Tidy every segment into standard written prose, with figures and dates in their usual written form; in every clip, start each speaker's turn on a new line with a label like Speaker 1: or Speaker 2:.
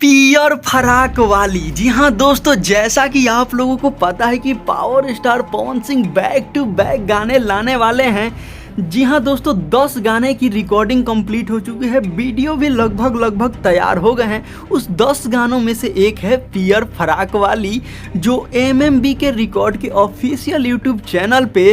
Speaker 1: पियर फराक वाली। जी हाँ दोस्तों, जैसा कि आप लोगों को पता है कि power star Pawan Singh back to back गाने लाने वाले हैं। जी हाँ दोस्तों, 10 गाने की रिकॉर्डिंग कंप्लीट हो चुकी है, वीडियो भी लगभग तैयार हो गए हैं। उस 10 गानों में से एक है पियर फराक वाली, जो एमएमबी के रिकॉर्ड के ऑफिशियल यूट्यूब चैनल पे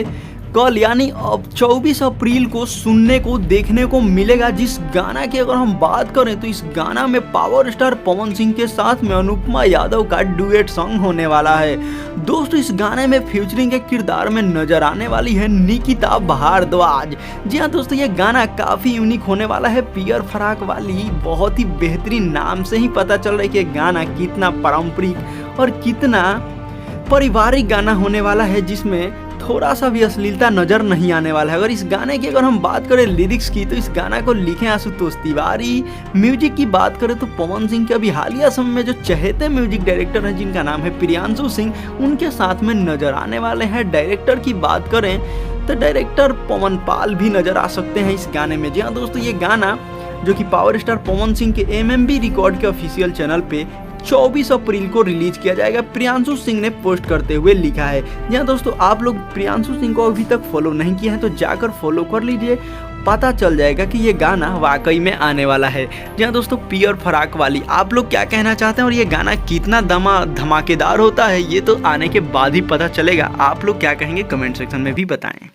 Speaker 1: कल यानी अब 24 अप्रैल को सुनने को देखने को मिलेगा। जिस गाना की अगर हम बात करें तो इस गाना में पावर स्टार पवन सिंह के साथ में अनुपमा यादव का डुएट सॉन्ग होने वाला है। दोस्तों, इस गाने में फ्यूचरिंग के किरदार में नजर आने वाली है निकिता भारद्वाज। जी हाँ दोस्तों, ये गाना काफ़ी यूनिक होने वाला है। पियर फराक वाली बहुत ही बेहतरीन नाम से ही पता चल रहा है कि गाना कितना पारंपरिक और कितना पारिवारिक गाना होने वाला है, जिसमें थोड़ा सा भी अश्लीलता नजर नहीं आने वाला है। इस गाने की अगर हम बात करें लिरिक्स की, तो इस गाना को लिखे आशुतोष तिवारी। म्यूजिक की बात करें तो पवन सिंह के अभी हालिया समय में जो चहेते म्यूजिक डायरेक्टर हैं, जिनका नाम है प्रियांशु सिंह, उनके साथ में नजर आने वाले हैं। डायरेक्टर की बात करें तो डायरेक्टर पवन पाल भी नजर आ सकते हैं इस गाने में। जी हाँ दोस्तों, ये गाना जो कि पावर स्टार पवन सिंह के एमएमबी रिकॉर्ड के ऑफिशियल चैनल पे 24 अप्रैल को रिलीज किया जाएगा, प्रियांशु सिंह ने पोस्ट करते हुए लिखा है। यहाँ दोस्तों, आप लोग प्रियांशु सिंह को अभी तक फॉलो नहीं किया है तो जाकर फॉलो कर लीजिए, पता चल जाएगा कि ये गाना वाकई में आने वाला है। जहाँ दोस्तों, पियर फराक वाली, आप लोग क्या कहना चाहते हैं और ये गाना कितना धमाकेदार होता है, ये तो आने के बाद ही पता चलेगा। आप लोग क्या कहेंगे कमेंट सेक्शन में भी बताएं।